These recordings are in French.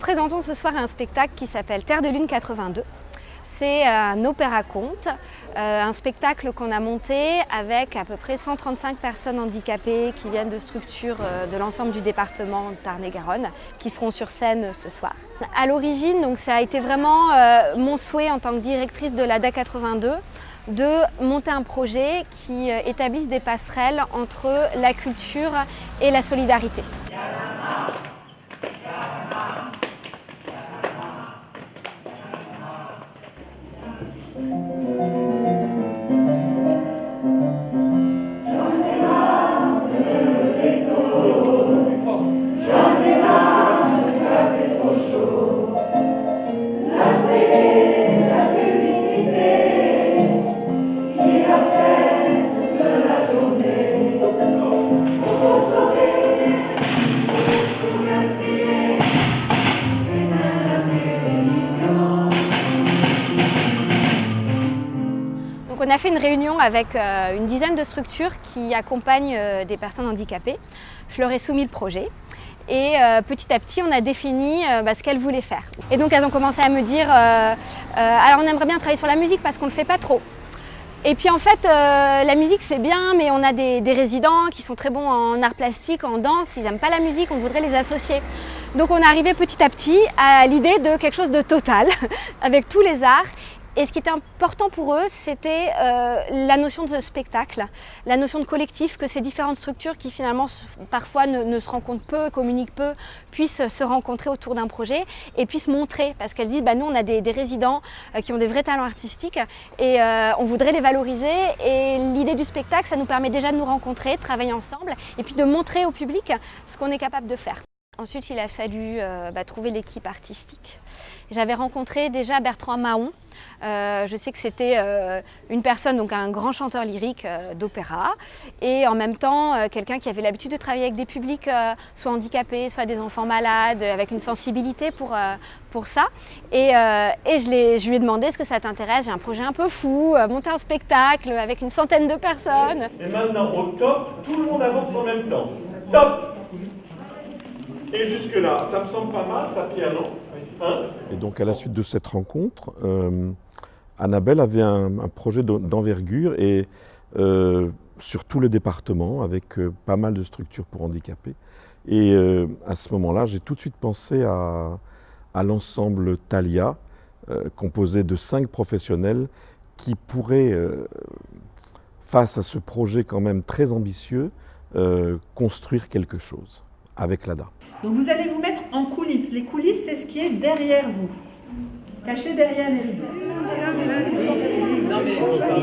présentons ce soir un spectacle qui s'appelle Terre de Lune 82. C'est un opéra-conte, un spectacle qu'on a monté avec à peu près 135 personnes handicapées qui viennent de structures de l'ensemble du département de Tarn-et-Garonne qui seront sur scène ce soir. À l'origine, donc, ça a été vraiment mon souhait en tant que directrice de l'ADA 82 de monter un projet qui établisse des passerelles entre la culture et la solidarité. On a fait une réunion avec une dizaine de structures qui accompagnent des personnes handicapées. Je leur ai soumis le projet et petit à petit on a défini ce qu'elles voulaient faire. Et donc elles ont commencé à me dire alors on aimerait bien travailler sur la musique parce qu'on ne le fait pas trop. Et puis en fait la musique c'est bien, mais on a des résidents qui sont très bons en art plastique, en danse, ils n'aiment pas la musique, on voudrait les associer. Donc on est arrivé petit à petit à l'idée de quelque chose de total avec tous les arts. Et ce qui était important pour eux, c'était la notion de spectacle, la notion de collectif, que ces différentes structures qui finalement parfois ne se rencontrent peu, communiquent peu, puissent se rencontrer autour d'un projet et puissent montrer. Parce qu'elles disent, nous on a des résidents qui ont des vrais talents artistiques et on voudrait les valoriser. Et l'idée du spectacle, ça nous permet déjà de nous rencontrer, de travailler ensemble et puis de montrer au public ce qu'on est capable de faire. Ensuite, il a fallu trouver l'équipe artistique. J'avais rencontré déjà Bertrand Mahon. Je sais que c'était une personne, donc un grand chanteur lyrique d'opéra, et en même temps quelqu'un qui avait l'habitude de travailler avec des publics soit handicapés, soit des enfants malades, avec une sensibilité pour ça. Et je lui ai demandé, est-ce que ça t'intéresse? J'ai un projet un peu fou, monter un spectacle avec une centaine de personnes. Et maintenant, au top, tout le monde avance en même temps. Top! Et jusque-là, ça me semble pas mal, ça, Pierre, non? Et donc, à la suite de cette rencontre, Annabelle avait un projet d'envergure et sur tout le département, avec pas mal de structures pour handicapés. Et à ce moment-là, j'ai tout de suite pensé à l'ensemble Thalia, composé de 5 professionnels qui pourraient, face à ce projet quand même très ambitieux, construire quelque chose avec l'ADA. Donc vous allez vous mettre en coulisses. Les coulisses, c'est ce qui est derrière vous, caché derrière les rideaux. Non mais je parle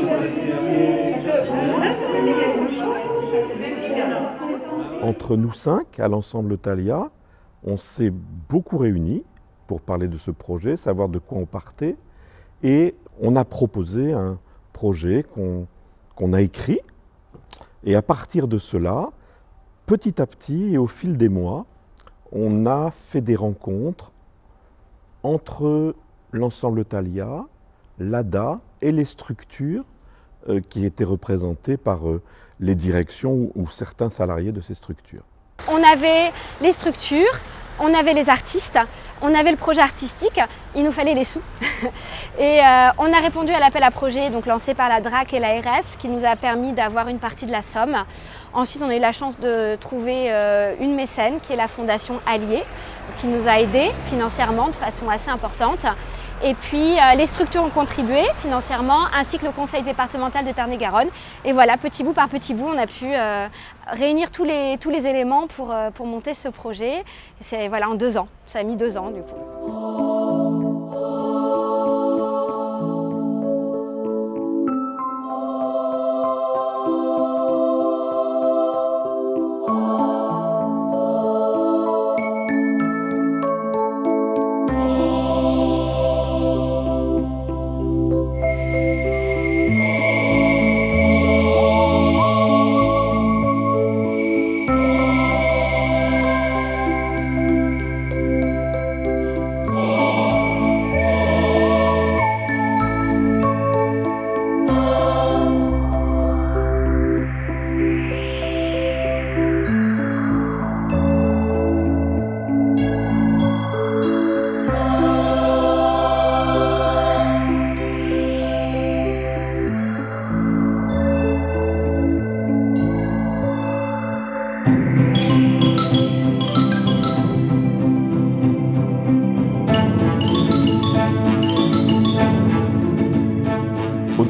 de Entre nous 5, à l'ensemble Thalia, on s'est beaucoup réunis pour parler de ce projet, savoir de quoi on partait, et on a proposé un projet qu'on a écrit. Et à partir de cela, petit à petit et au fil des mois, on a fait des rencontres entre l'ensemble Thalia, l'ADA et les structures qui étaient représentées par les directions ou certains salariés de ces structures. On avait les structures, on avait les artistes, on avait le projet artistique, il nous fallait les sous. Et on a répondu à l'appel à projet donc lancé par la DRAC et l'ARS qui nous a permis d'avoir une partie de la somme. Ensuite, on a eu la chance de trouver une mécène qui est la Fondation Allier, qui nous a aidés financièrement de façon assez importante. Et puis les structures ont contribué financièrement, ainsi que le conseil départemental de Tarn-et-Garonne. Et voilà, petit bout par petit bout, on a pu réunir tous les éléments pour monter ce projet. C'est voilà, en 2 ans, ça a mis 2 ans du coup.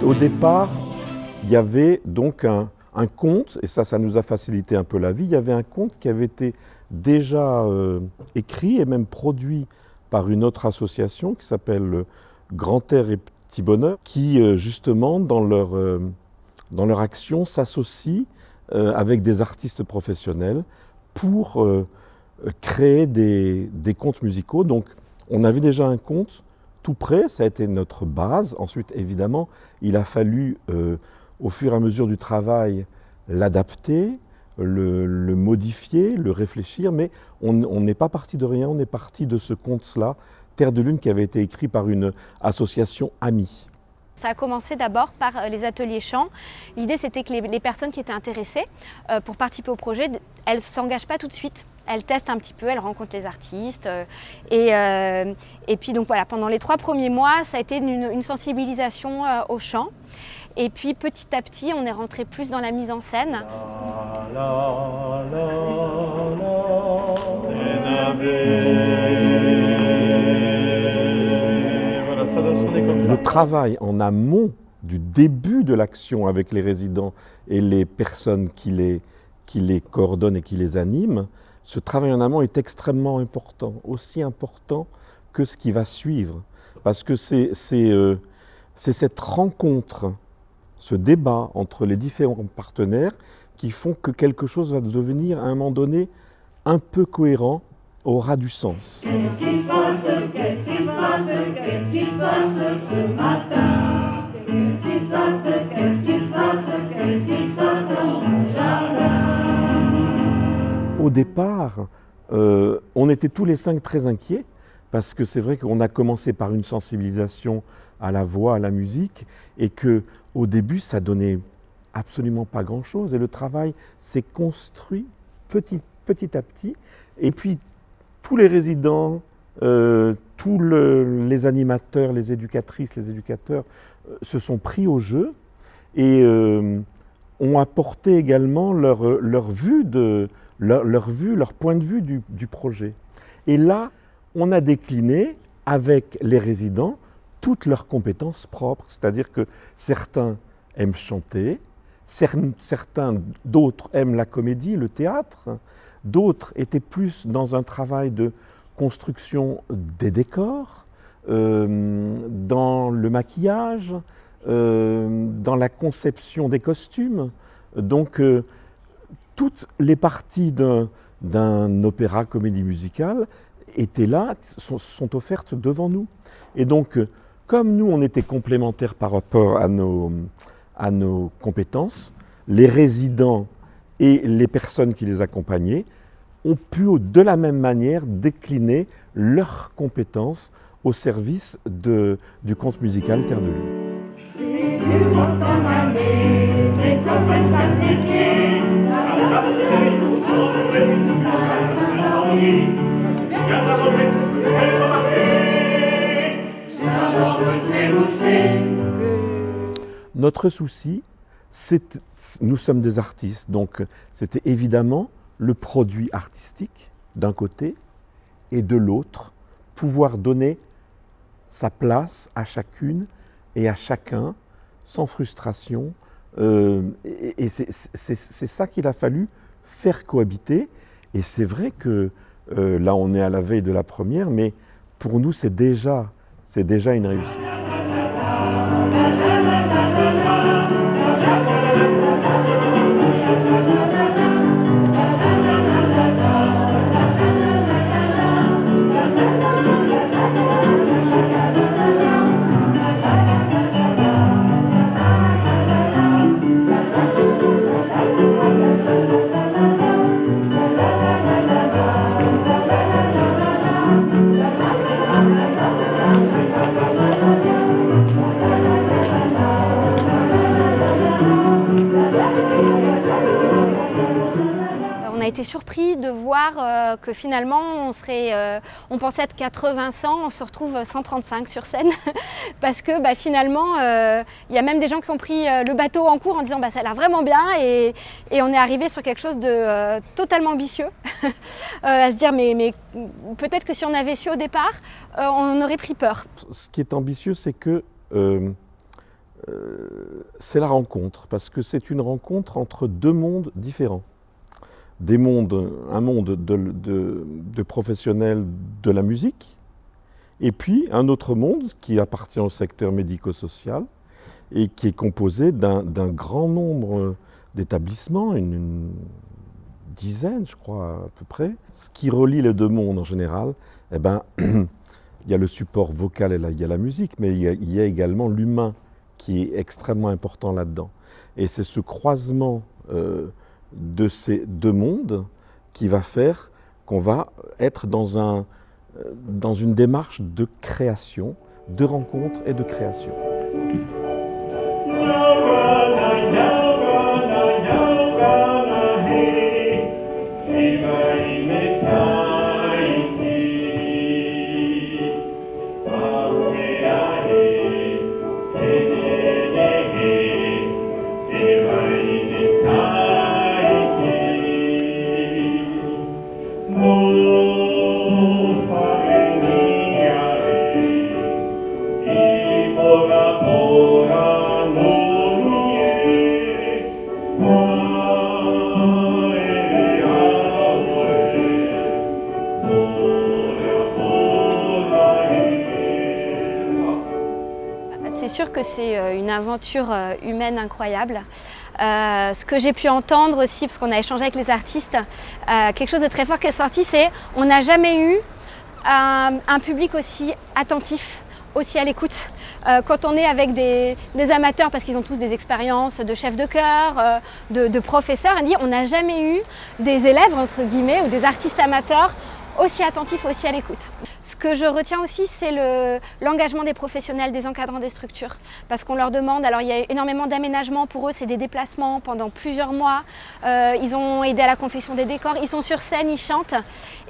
Au départ, il y avait donc un conte, et ça nous a facilité un peu la vie, il y avait un conte qui avait été déjà écrit et même produit par une autre association qui s'appelle Grand Air et Petit Bonheur, qui justement dans leur action s'associe avec des artistes professionnels pour créer des contes musicaux. Donc on avait déjà un conte tout prêt, ça a été notre base. Ensuite évidemment il a fallu au fur et à mesure du travail l'adapter, le modifier, le réfléchir, mais on n'est pas parti de rien, on est parti de ce conte-là, Terre de Lune, qui avait été écrit par une association amie. Ça a commencé d'abord par les ateliers chant. L'idée, c'était que les personnes qui étaient intéressées pour participer au projet, elles ne s'engagent pas tout de suite. Elles testent un petit peu, elles rencontrent les artistes. Et puis donc voilà, pendant les 3 premiers mois, ça a été une sensibilisation au chant. Et puis petit à petit, on est rentré plus dans la mise en scène. Le travail en amont du début de l'action avec les résidents et les personnes qui les coordonnent et qui les animent, ce travail en amont est extrêmement important, aussi important que ce qui va suivre. Parce que c'est cette rencontre, ce débat entre les différents partenaires qui font que quelque chose va devenir à un moment donné un peu cohérent, aura du sens. Qu'est-ce qui se passe? Qu'est-ce qui se passe? Qu'est-ce qui se passe ce matin? Qu'est-ce qui se passe? Qu'est-ce qui se passe? Qu'est-ce qui se passe dans mon jardin? Au départ, on était tous les 5 très inquiets parce que c'est vrai qu'on a commencé par une sensibilisation à la voix, à la musique, et qu'au début, ça donnait absolument pas grand-chose. Et le travail s'est construit petit à petit. Et puis, tous les résidents, tous les animateurs, les éducatrices, les éducateurs se sont pris au jeu et ont apporté également leur point de vue du projet. Et là, on a décliné avec les résidents toutes leurs compétences propres, c'est-à-dire que certains aiment chanter, d'autres aiment la comédie, le théâtre, d'autres étaient plus dans un travail de construction des décors, dans le maquillage, dans la conception des costumes. Donc toutes les parties d'un opéra comédie musicale étaient là, sont offertes devant nous. Et donc, comme nous, on était complémentaires par rapport à nos compétences, les résidents et les personnes qui les accompagnaient ont pu de la même manière décliner leurs compétences au service du conte musical Terre de Lune. Notre souci, nous sommes des artistes, donc c'était évidemment le produit artistique d'un côté et de l'autre, pouvoir donner sa place à chacune et à chacun sans frustration. Et c'est ça qu'il a fallu faire cohabiter. Et c'est vrai que là on est à la veille de la première, mais pour nous c'est déjà une réussite. On a été surpris de voir que finalement on pensait être 80-100, on se retrouve 135 sur scène parce que finalement il y a même des gens qui ont pris le bateau en cours en disant ça a l'air vraiment bien et on est arrivé sur quelque chose de totalement ambitieux à se dire mais peut-être que si on avait su au départ on aurait pris peur. Ce qui est ambitieux, c'est que c'est la rencontre, parce que c'est une rencontre entre deux mondes différents. Un monde de professionnels de la musique, et puis un autre monde qui appartient au secteur médico-social et qui est composé d'un grand nombre d'établissements, une dizaine, je crois, à peu près. Ce qui relie les deux mondes en général, eh ben, il y a le support vocal et il y a la musique, mais il y a également l'humain qui est extrêmement important là-dedans. Et c'est ce croisement de ces deux mondes qui va faire qu'on va être dans une démarche de création, de rencontre et de création. C'est sûr que c'est une aventure humaine incroyable. Ce que j'ai pu entendre aussi, parce qu'on a échangé avec les artistes, quelque chose de très fort qui est sorti, c'est on n'a jamais eu un public aussi attentif, aussi à l'écoute. Quand on est avec des amateurs, parce qu'ils ont tous des expériences de chefs de chœur, de professeurs, on n'a jamais eu des élèves, entre guillemets, ou des artistes amateurs aussi attentifs, aussi à l'écoute. Ce que je retiens aussi, c'est l'engagement des professionnels, des encadrants des structures. Parce qu'on leur demande, alors il y a énormément d'aménagements pour eux, c'est des déplacements pendant plusieurs mois. Ils ont aidé à la confection des décors, ils sont sur scène, ils chantent.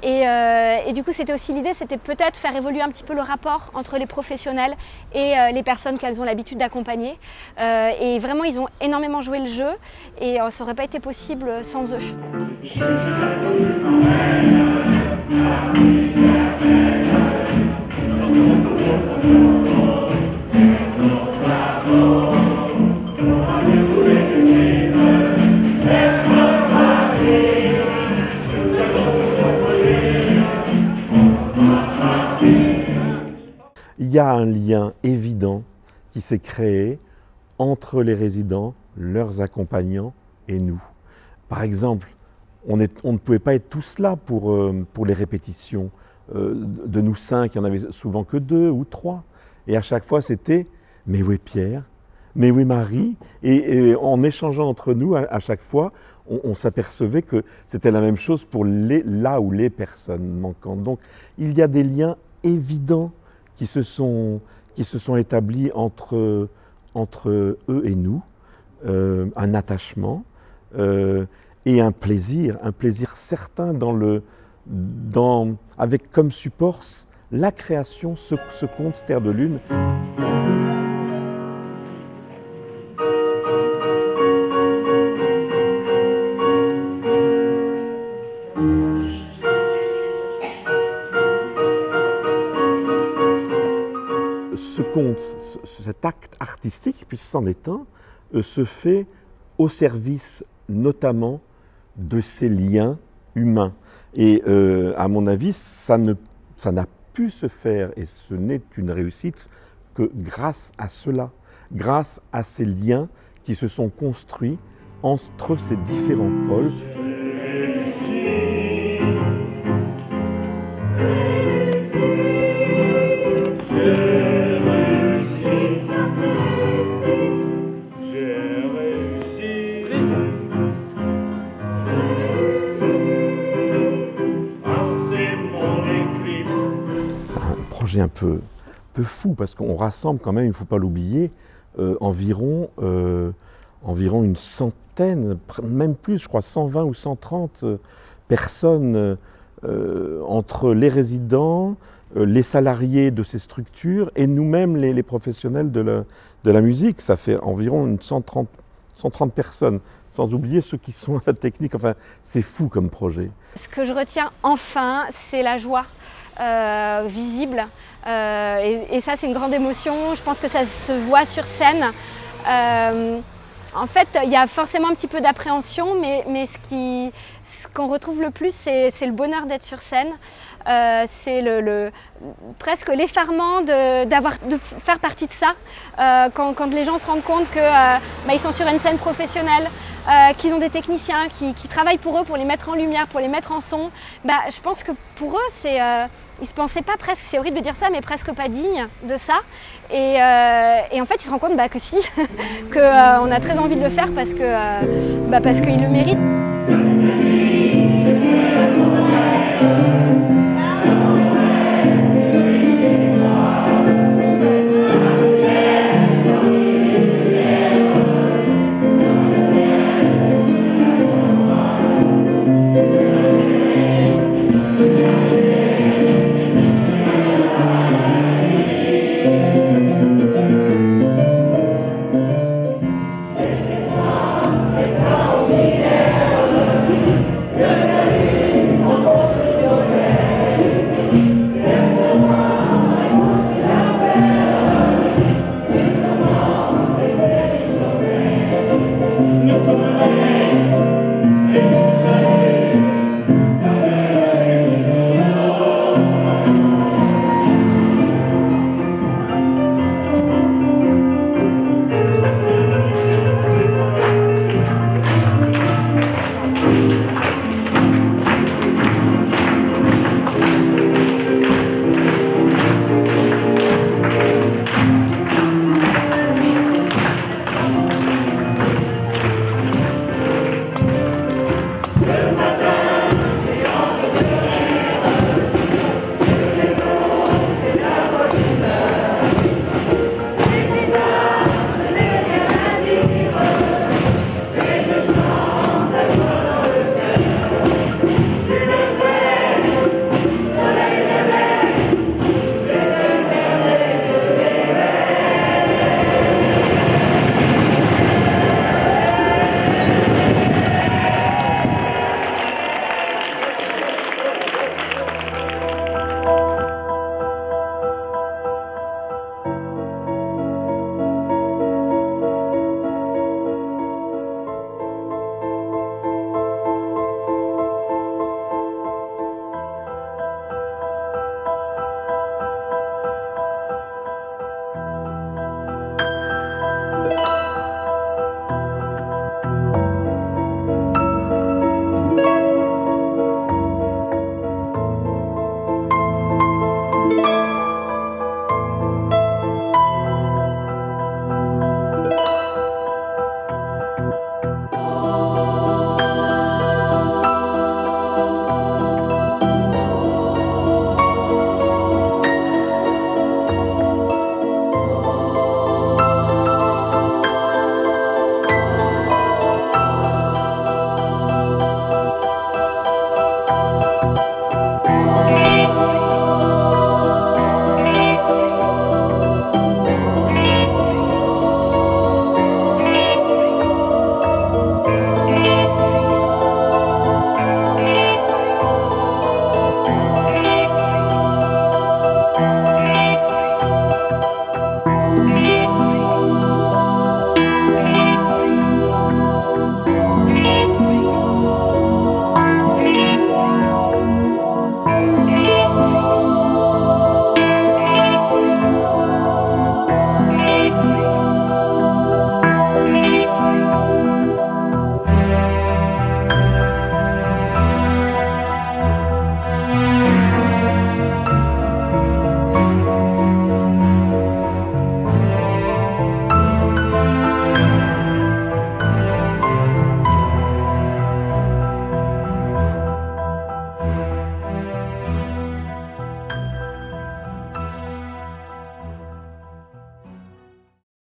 Et du coup, c'était aussi l'idée, c'était peut-être faire évoluer un petit peu le rapport entre les professionnels et les personnes qu'elles ont l'habitude d'accompagner. Et vraiment, ils ont énormément joué le jeu et ça n'aurait pas été possible sans eux. Il y a un lien évident qui s'est créé entre les résidents, leurs accompagnants et nous. Par exemple, on ne pouvait pas être tous là pour les répétitions. De nous 5, il n'y en avait souvent que 2 ou 3. Et à chaque fois, c'était « mais où est Pierre ? Mais où est Marie ?» Et en échangeant entre nous, à chaque fois, on s'apercevait que c'était la même chose pour là où les personnes manquantes. Donc, il y a des liens évidents qui se sont établis entre eux et nous, un attachement et un plaisir certain avec comme support la création, ce conte Terre de Lune. Ce conte, cet acte artistique, puisque c'en est un, se fait au service notamment de ces liens humains. Et à mon avis, ça n'a pu se faire, et ce n'est une réussite que grâce à cela, grâce à ces liens qui se sont construits entre ces différents pôles. Un peu fou parce qu'on rassemble quand même, il ne faut pas l'oublier, environ une centaine, même plus, je crois 120 ou 130 personnes entre les résidents, les salariés de ces structures et nous-mêmes les professionnels de la musique. Ça fait environ une 130 personnes, sans oublier ceux qui sont à la technique. Enfin, c'est fou comme projet. Ce que je retiens enfin, c'est la joie. Visible et ça c'est une grande émotion, je pense que ça se voit sur scène. En fait, il y a forcément un petit peu d'appréhension, mais ce qu'on retrouve le plus, c'est le bonheur d'être sur scène. C'est presque l'effarement de faire partie de ça. Quand les gens se rendent compte qu'ils sont sur une scène professionnelle, qu'ils ont des techniciens qui travaillent pour eux, pour les mettre en lumière, pour les mettre en son, je pense que pour eux, ils ne se pensaient pas presque, c'est horrible de dire ça, mais presque pas dignes de ça. Et en fait, ils se rendent compte que si, qu'on a très envie de le faire parce qu'ils le méritent.